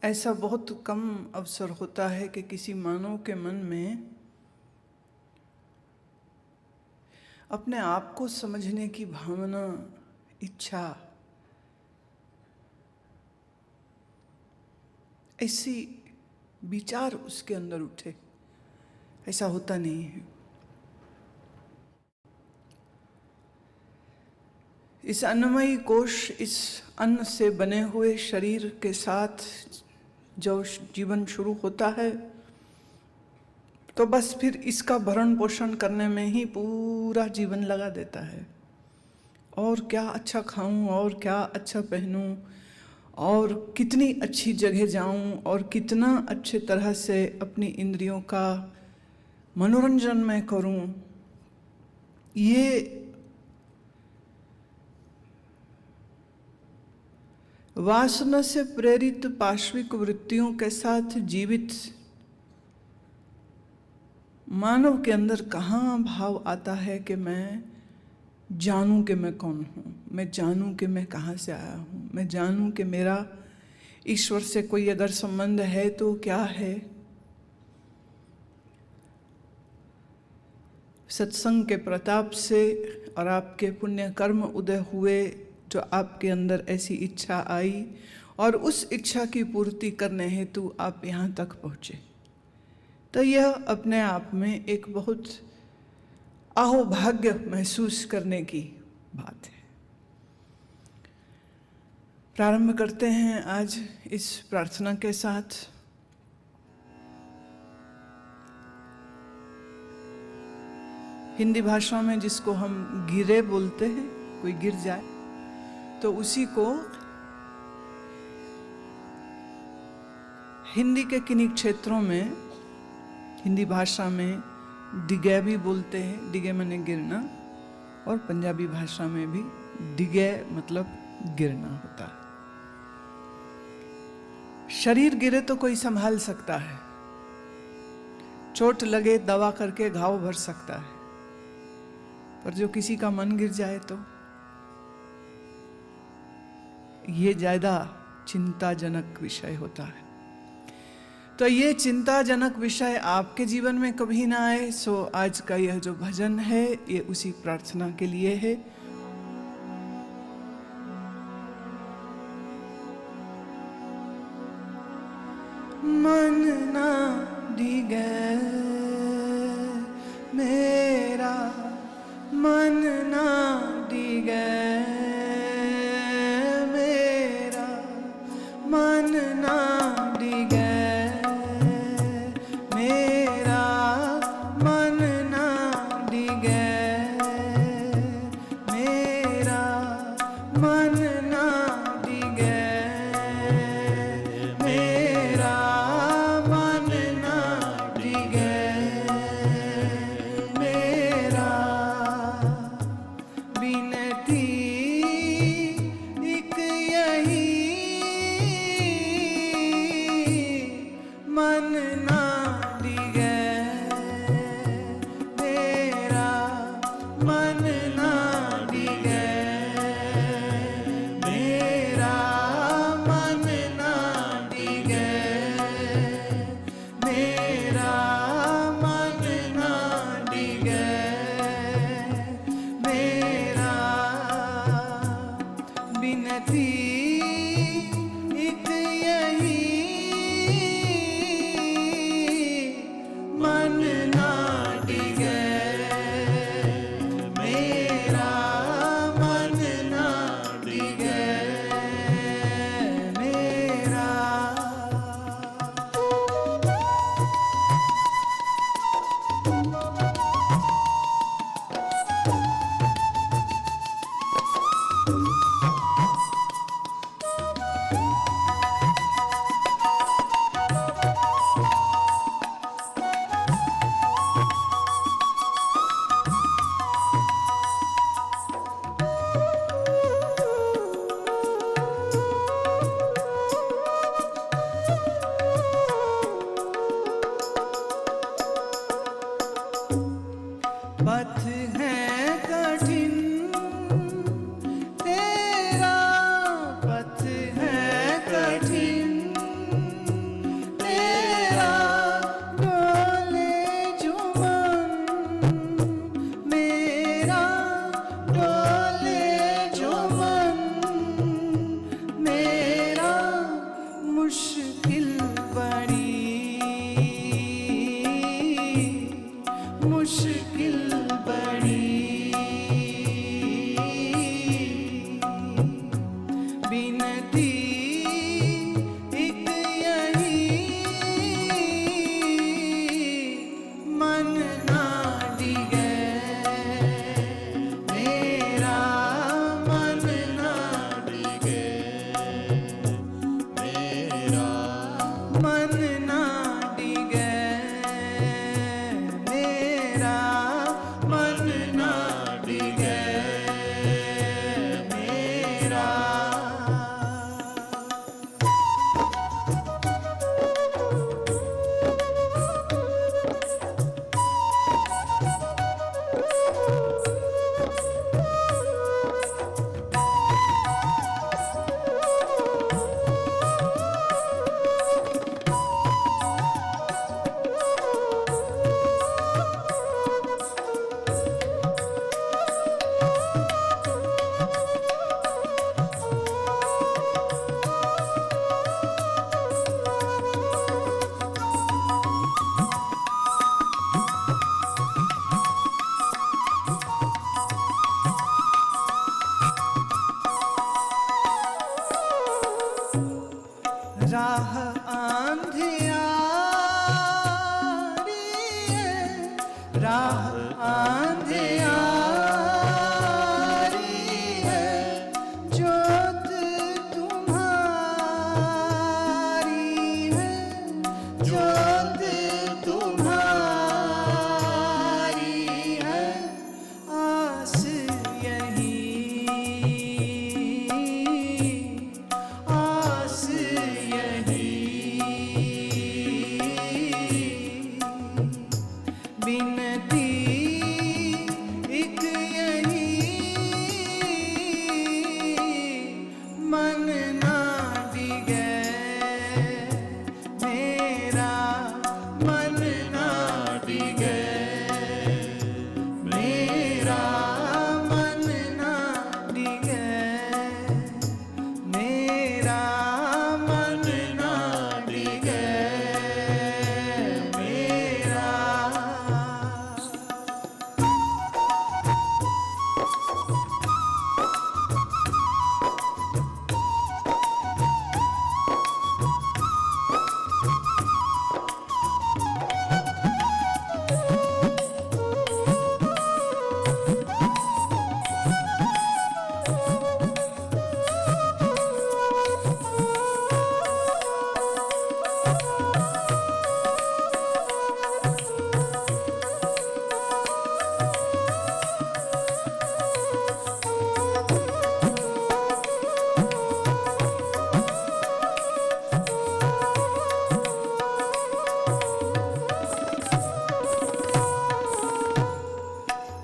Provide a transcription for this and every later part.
ऐसा बहुत कम अवसर होता है कि किसी मानव के मन में अपने आप को समझने की भावना, इच्छा, ऐसी विचार उसके अंदर उठे। ऐसा होता नहीं है। इस अन्नमयी कोश, इस अन्न से बने हुए शरीर के साथ जब जीवन शुरू होता है तो बस फिर इसका भरण पोषण करने में ही पूरा जीवन लगा देता है। और क्या अच्छा खाऊं, और क्या अच्छा पहनूं, और कितनी अच्छी जगह जाऊं, और कितना अच्छे तरह से अपनी इंद्रियों का मनोरंजन मैं करूं। ये वासना से प्रेरित पाश्विक वृत्तियों के साथ जीवित मानव के अंदर कहाँ भाव आता है कि मैं जानूं कि मैं कौन हूँ, मैं जानूं कि मैं कहाँ से आया हूँ, मैं जानूं कि मेरा ईश्वर से कोई अगर संबंध है तो क्या है। सत्संग के प्रताप से और आपके पुण्य कर्म उदय हुए जो आपके अंदर ऐसी इच्छा आई और उस इच्छा की पूर्ति करने हेतु आप यहाँ तक पहुँचे, तो यह अपने आप में एक बहुत अहोभाग्य महसूस करने की बात है। प्रारंभ करते हैं आज इस प्रार्थना के साथ। हिंदी भाषा में जिसको हम गिरे बोलते हैं, कोई गिर जाए तो उसी को हिंदी के किन्हीं क्षेत्रों में, हिंदी भाषा में डिगे भी बोलते हैं। डिगे माने गिरना, और पंजाबी भाषा में भी डिगे मतलब गिरना होता है। शरीर गिरे तो कोई संभाल सकता है, चोट लगे दवा करके घाव भर सकता है, पर जो किसी का मन गिर जाए तो ये ज्यादा चिंताजनक विषय होता है। तो ये चिंताजनक विषय आपके जीवन में कभी ना आए, सो आज का यह जो भजन है ये उसी प्रार्थना के लिए है। मन ना डिगे मेरा, मन ना डिगे मेरा, मन ना डिगे मेरा, मन ना डिगे मेरा, मन ना डिगे मेरा, मन ना डिगे मेरा। बिनती एक यही, मन ना डिगे मेरा, मन ना डिगे मेरा, मन ना डिगे मेरा, मन ना डिगे मेरा। बिनती एक यही, मन ना डिगे मेरा, मन ना डिगे मेरा। पथ है कठिन तेरा, पथ है कठिन राह अंधियारी है, ज्योत तुम्हारी है, ज्योत तुम्हारी है, आस यही, आस यही, बिनती एक यही, मन ना डिगे मेरा, मन ना डिगे मेरा, मन ना डिगे मेरा, मन ना डिगे मेरा।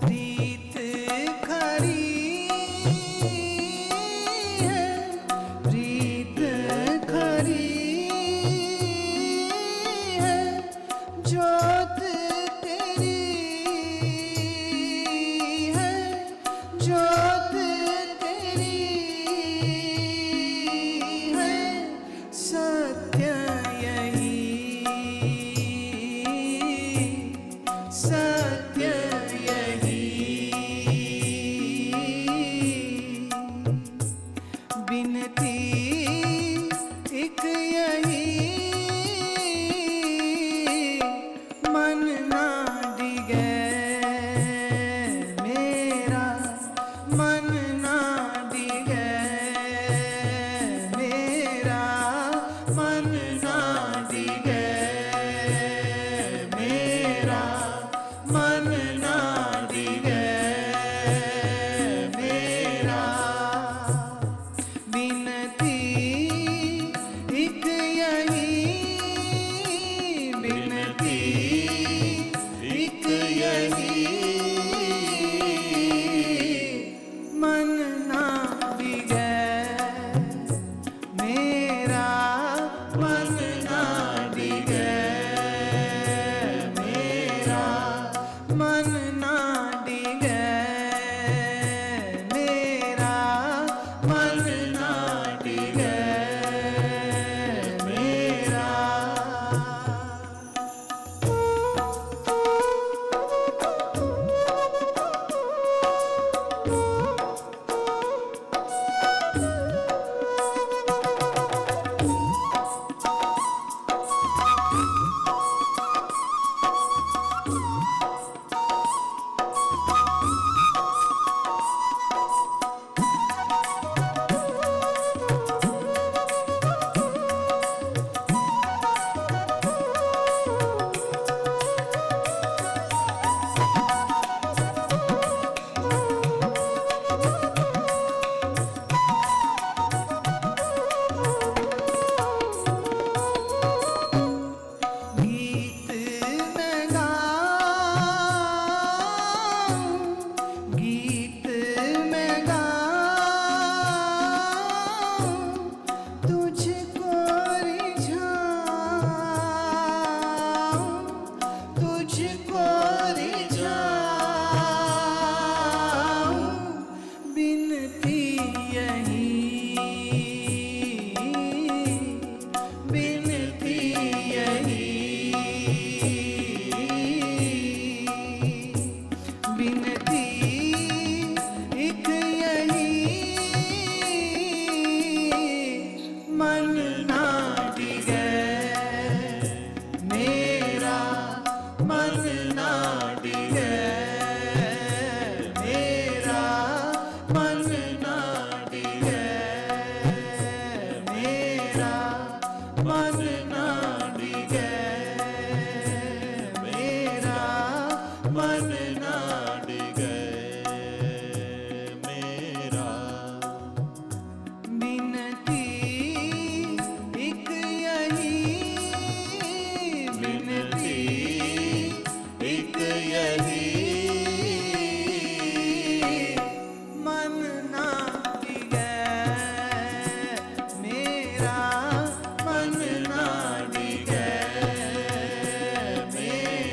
प्रीत खरी है, प्रीत खरी है, ज्योत तेरी है, ज्योत तेरी है, सत्य यही, सत्य यही, बिनती एक यही,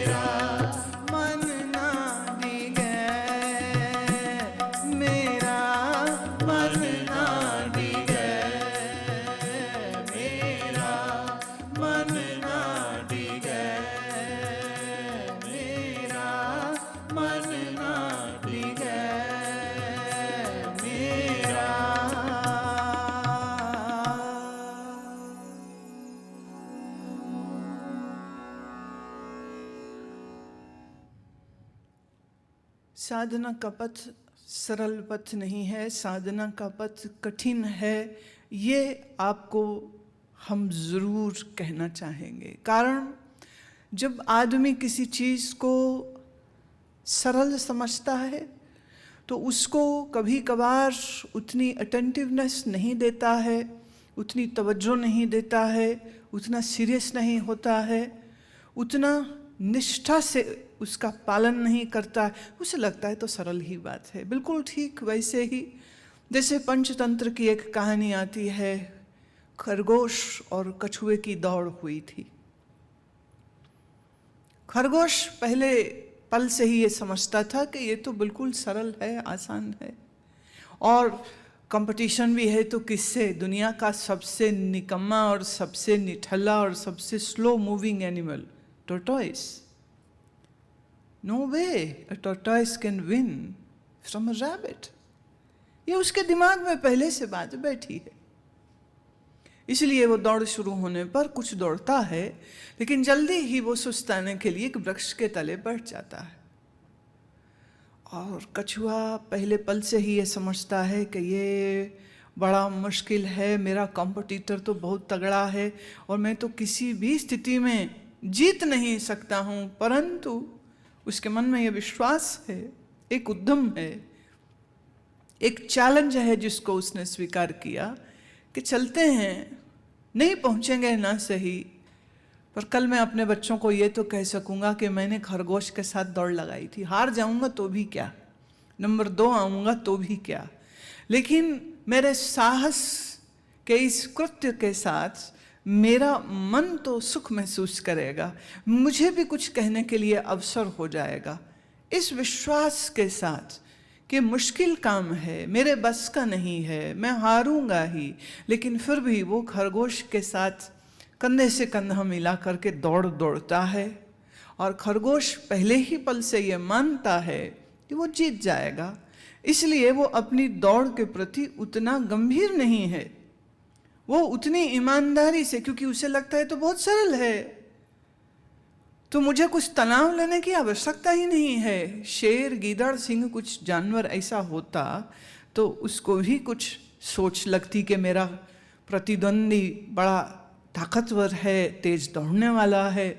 मेरा मन ना डिगे, मेरा मन ना डिगे, मेरा मन ना डिगे, मेरा मन ना डिगे, मेरा। साधना का पथ सरल पथ नहीं है, साधना का पथ कठिन है, ये आपको हम ज़रूर कहना चाहेंगे। कारण जब आदमी किसी चीज़ को सरल समझता है तो उसको कभी कभार उतनी अटेंटिवनेस नहीं देता है, उतनी तवज्जो नहीं देता है, उतना सीरियस नहीं होता है, उतना निष्ठा से उसका पालन नहीं करता है, उसे लगता है तो सरल ही बात है। बिल्कुल ठीक वैसे ही जैसे पंचतंत्र की एक कहानी आती है, खरगोश और कछुए की दौड़ हुई थी। खरगोश पहले पल से ही ये समझता था कि ये तो बिल्कुल सरल है, आसान है, और कंपटीशन भी है तो किससे? दुनिया का सबसे निकम्मा और सबसे निठल्ला और सबसे slow moving animal, tortoise. No way a tortoise can win from a rabbit. ये उसके दिमाग में पहले से बात बैठी है। इसलिए वो दौड़ शुरू होने पर कुछ दौड़ता है, लेकिन जल्दी ही वो सुस्ताने के लिए एक वृक्ष के तले बैठ जाता है। और कछुआ पहले पल से ही ये समझता है कि ये बड़ा मुश्किल है, मेरा कॉम्पिटिटर तो बहुत तगड़ा है और मैं तो किसी भी स्थिति में जीत नहीं सकता हूँ। परंतु उसके मन में यह विश्वास है, एक उद्यम है, एक चैलेंज है जिसको उसने स्वीकार किया कि चलते हैं, नहीं पहुंचेंगे ना सही, पर कल मैं अपने बच्चों को ये तो कह सकूंगा कि मैंने खरगोश के साथ दौड़ लगाई थी। हार जाऊंगा तो भी क्या, नंबर 2 आऊंगा तो भी क्या, लेकिन मेरे साहस के इस कृत्य के साथ मेरा मन तो सुख महसूस करेगा, मुझे भी कुछ कहने के लिए अवसर हो जाएगा। इस विश्वास के साथ कि मुश्किल काम है, मेरे बस का नहीं है, मैं हारूंगा ही, लेकिन फिर भी वो खरगोश के साथ कंधे से कंधा मिला करके दौड़ता है। और खरगोश पहले ही पल से ये मानता है कि वो जीत जाएगा, इसलिए वो अपनी दौड़ के प्रति उतना गंभीर नहीं है, वो उतनी ईमानदारी से, क्योंकि उसे लगता है तो बहुत सरल है, तो मुझे कुछ तनाव लेने की आवश्यकता ही नहीं है। शेर, गीदड़, सिंह कुछ जानवर ऐसा होता तो उसको भी कुछ सोच लगती कि मेरा प्रतिद्वंदी बड़ा ताकतवर है, तेज दौड़ने वाला है,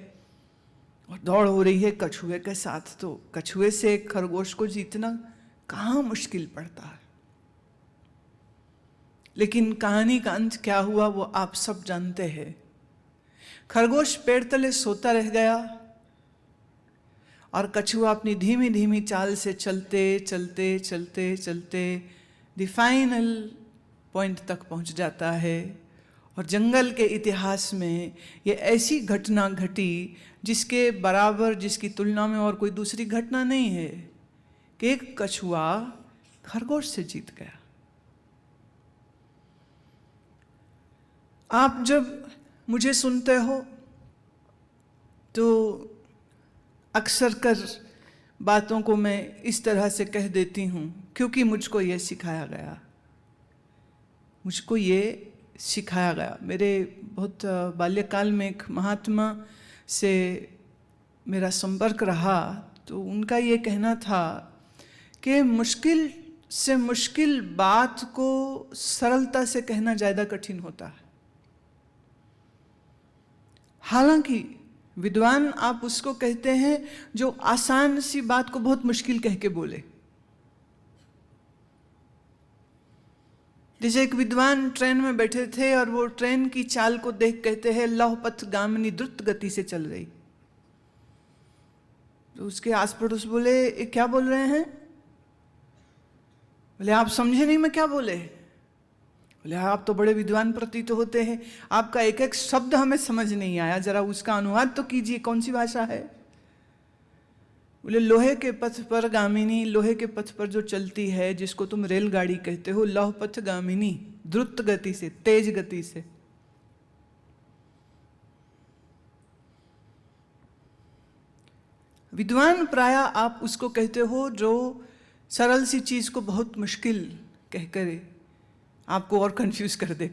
और दौड़ हो रही है कछुए के साथ, तो कछुए से खरगोश को जीतना कहाँ मुश्किल पड़ता है। लेकिन कहानी का अंत क्या हुआ वो आप सब जानते हैं। खरगोश पेड़ तले सोता रह गया और कछुआ अपनी धीमी धीमी चाल से चलते चलते चलते चलते द फाइनल पॉइंट तक पहुंच जाता है। और जंगल के इतिहास में ये ऐसी घटना घटी जिसके बराबर, जिसकी तुलना में और कोई दूसरी घटना नहीं है कि एक कछुआ खरगोश से जीत गया। आप जब मुझे सुनते हो तो अक्सर कर बातों को मैं इस तरह से कह देती हूँ क्योंकि मुझको ये सिखाया गया, मेरे बहुत बाल्यकाल में एक महात्मा से मेरा संपर्क रहा, तो उनका ये कहना था कि मुश्किल से मुश्किल बात को सरलता से कहना ज़्यादा कठिन होता है। हालांकि विद्वान आप उसको कहते हैं जो आसान सी बात को बहुत मुश्किल कह के बोले। जैसे एक विद्वान ट्रेन में बैठे थे और वो ट्रेन की चाल को देख कहते हैं लौह पथ गामिनी द्रुत गति से चल रही। तो उसके आस पड़ोस बोले ये क्या बोल रहे हैं? बोले आप समझे नहीं मैं क्या बोले? बोले आप तो बड़े विद्वान प्रतीत होते हैं, आपका एक एक शब्द हमें समझ नहीं आया, जरा उसका अनुवाद तो कीजिए, कौन सी भाषा है? बोले लोहे के पथ पर गामिनी, लोहे के पथ पर जो चलती है, जिसको तुम रेलगाड़ी कहते हो, लौह पथ गामिनी, द्रुत गति से, तेज गति से। विद्वान प्राय आप उसको कहते हो जो सरल सी चीज को बहुत मुश्किल कहकर आपको और कंफ्यूज कर दे।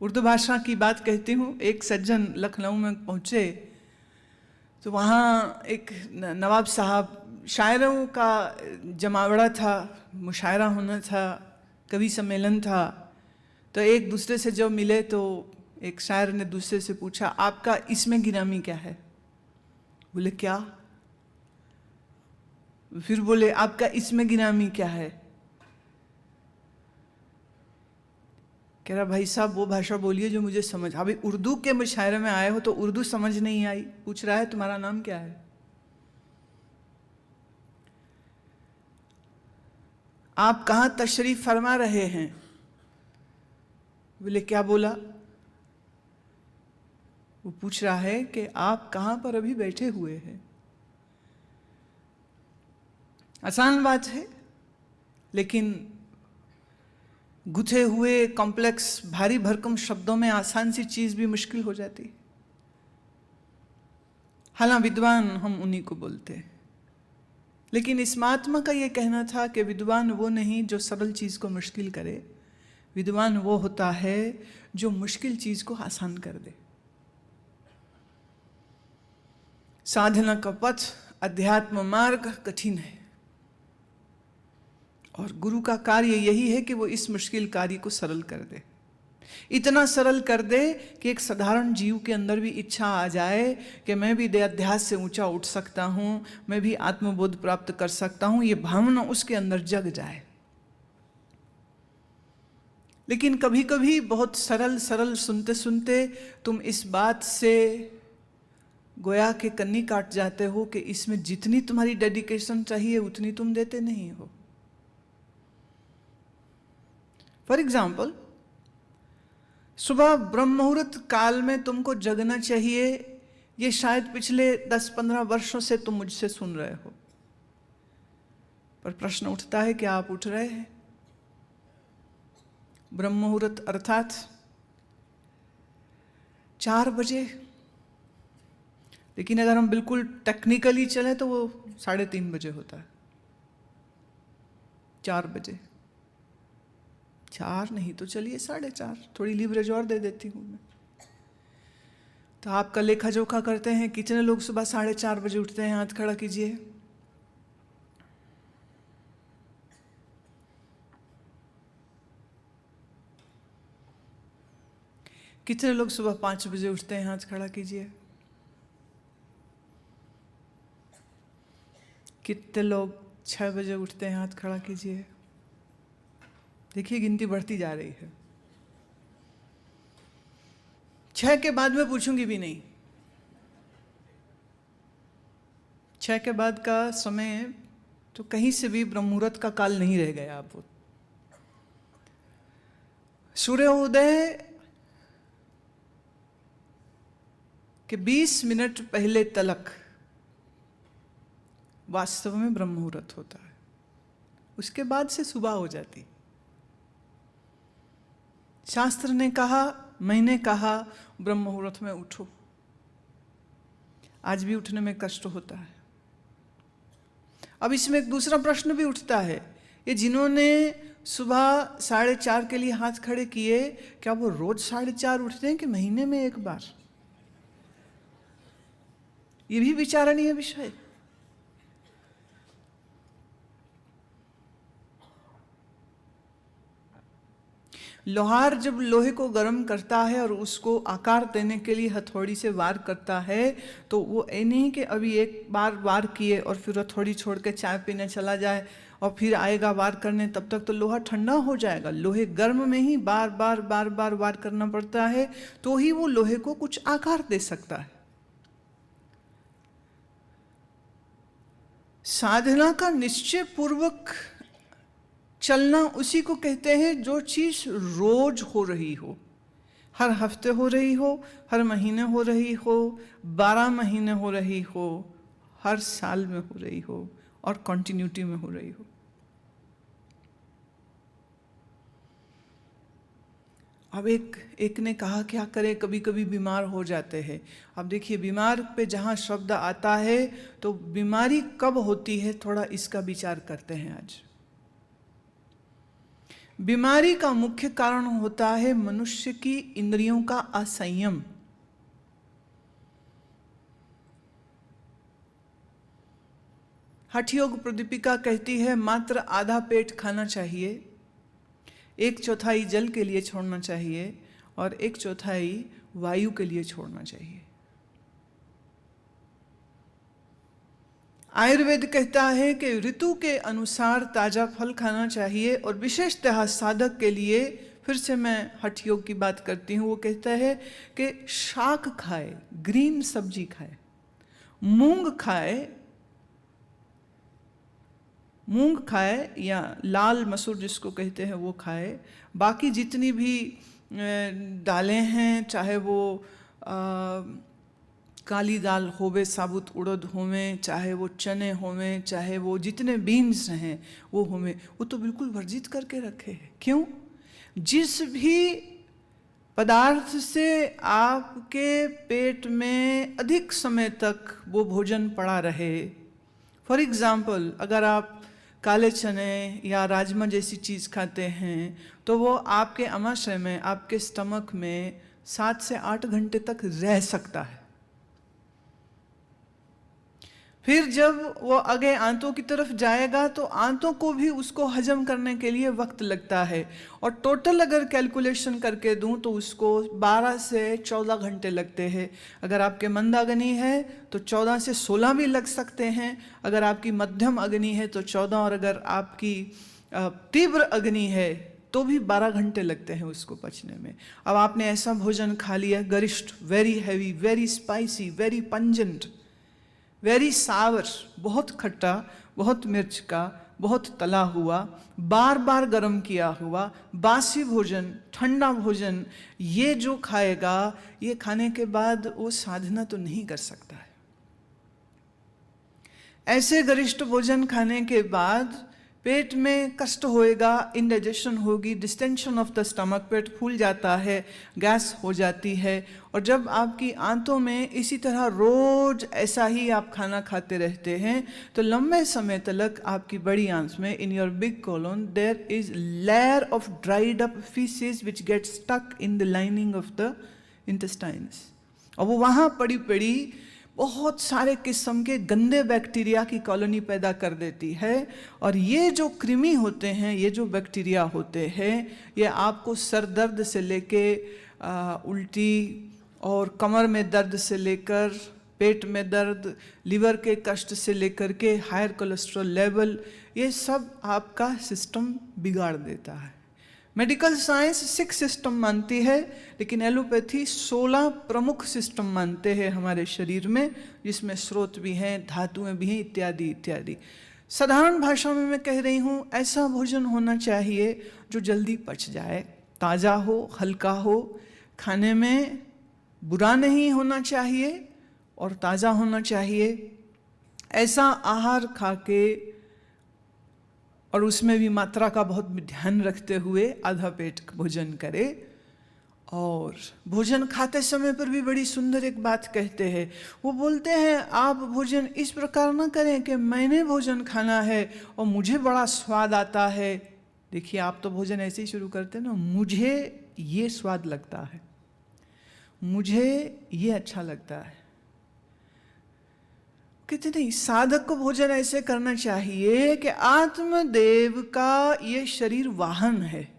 उर्दू भाषा की बात कहती हूँ। एक सज्जन लखनऊ में पहुँचे तो वहाँ एक नवाब साहब, शायरों का जमावड़ा था, मुशायरा होना था, कवि सम्मेलन था। तो एक दूसरे से जब मिले तो एक शायर ने दूसरे से पूछा, आपका इसमें गिरामी क्या है? बोले क्या? फिर बोले आपका इसमें गिरामी क्या है? कह रहा भाई साहब वो भाषा बोलिए जो मुझे समझ। अभी उर्दू के मुशायरे में आए हो तो उर्दू समझ नहीं आई, पूछ रहा है तुम्हारा नाम क्या है? आप कहां तशरीफ फरमा रहे हैं? बोले क्या बोला? वो पूछ रहा है कि आप कहां पर अभी बैठे हुए हैं। आसान बात है, लेकिन गुथे हुए कॉम्प्लेक्स भारी भरकम शब्दों में आसान सी चीज भी मुश्किल हो जाती। हालांकि विद्वान हम उन्हीं को बोलते हैं, लेकिन इस महात्मा का यह कहना था कि विद्वान वो नहीं जो सरल चीज को मुश्किल करे, विद्वान वो होता है जो मुश्किल चीज को आसान कर दे। साधना का पथ, अध्यात्म मार्ग कठिन है और गुरु का कार्य यही है कि वो इस मुश्किल कार्य को सरल कर दे। इतना सरल कर दे कि एक साधारण जीव के अंदर भी इच्छा आ जाए कि मैं भी देहाध्यास से ऊंचा उठ सकता हूं, मैं भी आत्मबोध प्राप्त कर सकता हूं, ये भावना उसके अंदर जग जाए। लेकिन कभी कभी बहुत सरल सरल सुनते सुनते तुम इस बात से गोया के कन्नी काट जाते हो कि इसमें जितनी तुम्हारी डेडिकेशन चाहिए उतनी तुम देते नहीं हो। फॉर एग्जाम्पल, सुबह ब्रह्म मुहूर्त काल में तुमको जगना चाहिए, ये शायद पिछले 10-15 वर्षों से तुम मुझसे सुन रहे हो, पर प्रश्न उठता है कि आप उठ रहे हैं? ब्रह्म मुहूर्त अर्थात 4 बजे, लेकिन अगर हम बिल्कुल टेक्निकली चलें तो वो 3:30 बजे होता है। 4 बजे, 4 नहीं तो चलिए 4:30, थोड़ी लीवरेज और दे देती हूँ मैं। तो आपका लेखा जोखा करते हैं, कितने लोग सुबह 4:30 बजे उठते हैं? हाथ खड़ा कीजिए। कितने लोग सुबह 5 बजे उठते हैं? हाथ खड़ा कीजिए। कितने लोग 6 बजे उठते हैं? हाथ खड़ा कीजिए। देखिए गिनती बढ़ती जा रही है। 6 के बाद मैं पूछूंगी भी नहीं। 6 के बाद का समय तो कहीं से भी ब्रह्म मुहूर्त का काल नहीं रह गया। आप सूर्योदय के 20 मिनट पहले तलक वास्तव में ब्रह्म मुहूर्त होता है, उसके बाद से सुबह हो जाती। शास्त्र ने कहा, मैंने कहा, ब्रह्म मुहूर्त में उठो। आज भी उठने में कष्ट होता है। अब इसमें एक दूसरा प्रश्न भी उठता है, ये जिन्होंने सुबह 4:30 के लिए हाथ खड़े किए, क्या वो रोज 4:30 उठते हैं कि महीने में एक बार? ये भी विचारणीय विषय। लोहार जब लोहे को गर्म करता है और उसको आकार देने के लिए हथौड़ी से वार करता है, तो वो ये नहीं कि अभी एक बार वार किए और फिर हथौड़ी छोड़ के चाय पीने चला जाए और फिर आएगा वार करने, तब तक तो लोहा ठंडा हो जाएगा। लोहे गर्म में ही बार बार वार करना पड़ता है, तो ही वो लोहे को कुछ आकार दे सकता है। साधना का निश्चय पूर्वक चलना उसी को कहते हैं जो चीज रोज हो रही हो। हर हफ्ते हो रही हो, हर महीने हो रही हो, 12 महीने हो रही हो, हर साल में हो रही हो और कंटिन्यूटी में हो रही हो। अब एक ने कहा क्या करें, कभी कभी बीमार हो जाते हैं। अब देखिए, बीमार पे जहाँ शब्द आता है तो बीमारी कब होती है, थोड़ा इसका विचार करते हैं आज। बीमारी का मुख्य कारण होता है मनुष्य की इंद्रियों का असंयम। हठ योग प्रदीपिका कहती है मात्र आधा पेट खाना चाहिए, 1/4 जल के लिए छोड़ना चाहिए और 1/4 वायु के लिए छोड़ना चाहिए। आयुर्वेद कहता है कि ऋतु के अनुसार ताजा फल खाना चाहिए और विशेषतः साधक के लिए, फिर से मैं हठ योग की बात करती हूँ, वो कहता है कि शाक खाए, ग्रीन सब्जी खाए, मूंग खाए या लाल मसूर जिसको कहते हैं वो खाए। बाकी जितनी भी दालें हैं, चाहे वो काली दाल होवे, साबुत उड़द होवे, चाहे वो चने होवे, चाहे वो जितने बीन्स हैं वो होवे, वो तो बिल्कुल वर्जित करके रखे हैं। क्यों? जिस भी पदार्थ से आपके पेट में अधिक समय तक वो भोजन पड़ा रहे, फॉर एग्जाम्पल अगर आप काले चने या राजमा जैसी चीज़ खाते हैं तो वो आपके आमाशय में, आपके स्टमक में 7 से 8 घंटे तक रह सकता है। फिर जब वो आगे आंतों की तरफ जाएगा तो आंतों को भी उसको हजम करने के लिए वक्त लगता है, और टोटल अगर कैलकुलेशन करके दूं तो उसको 12 से 14 घंटे लगते हैं। अगर आपके मंद अग्नि है तो 14 से 16 भी लग सकते हैं, अगर आपकी मध्यम अग्नि है तो 14, और अगर आपकी तीव्र अग्नि है तो भी 12 घंटे लगते हैं उसको पचने में। अब आपने ऐसा भोजन खा लिया, गरिष्ठ, very heavy, very spicy, very pungent, very sour, बहुत खट्टा, बहुत मिर्च का, बहुत तला हुआ, बार बार गर्म किया हुआ, बासी भोजन, ठंडा भोजन, ये जो खाएगा, ये खाने के बाद वो साधना तो नहीं कर सकता है। ऐसे गरिष्ठ भोजन खाने के बाद पेट में कष्ट होएगा, इंडाइजेशन होगी, डिस्टेंशन ऑफ द स्टमक, पेट फूल जाता है, गैस हो जाती है। और जब आपकी आंतों में इसी तरह रोज ऐसा ही आप खाना खाते रहते हैं तो लंबे समय तक आपकी बड़ी आंत में, in your big colon, there is layer of dried up faeces which get stuck in the lining of the intestines, और वो वहाँ पड़ी पड़ी बहुत सारे किस्म के गंदे बैक्टीरिया की कॉलोनी पैदा कर देती है। और ये जो कृमि होते हैं, ये जो बैक्टीरिया होते हैं, ये आपको सर दर्द से लेके उल्टी और कमर में दर्द से लेकर पेट में दर्द, लिवर के कष्ट से लेकर के हायर कोलेस्ट्रॉल लेवल, ये सब आपका सिस्टम बिगाड़ देता है। मेडिकल साइंस 6 सिस्टम मानती है, लेकिन एलोपैथी 16 प्रमुख सिस्टम मानते हैं हमारे शरीर में, जिसमें स्रोत भी हैं, धातुएं भी हैं, इत्यादि इत्यादि। साधारण भाषा में मैं कह रही हूँ, ऐसा भोजन होना चाहिए जो जल्दी पच जाए, ताज़ा हो, हल्का हो, खाने में बुरा नहीं होना चाहिए और ताज़ा होना चाहिए। ऐसा आहार खा के, और उसमें भी मात्रा का बहुत ध्यान रखते हुए आधा पेट भोजन करे। और भोजन खाते समय पर भी बड़ी सुंदर एक बात कहते हैं, वो बोलते हैं आप भोजन इस प्रकार ना करें कि मैंने भोजन खाना है और मुझे बड़ा स्वाद आता है। देखिए, आप तो भोजन ऐसे ही शुरू करते हैं ना, मुझे ये स्वाद लगता है, मुझे ये अच्छा लगता है। कहते नहीं, साधक को भोजन ऐसे करना चाहिए कि आत्मदेव का ये शरीर वाहन है।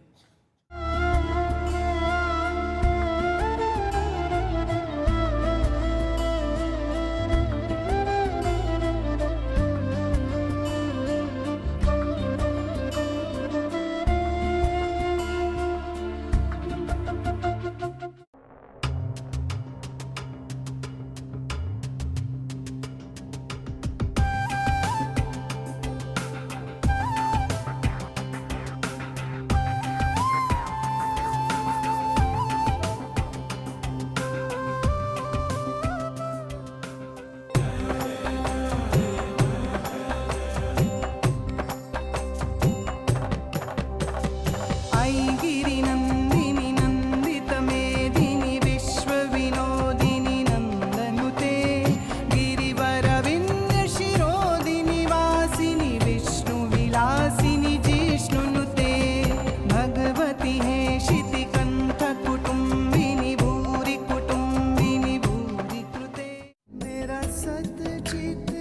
सत चित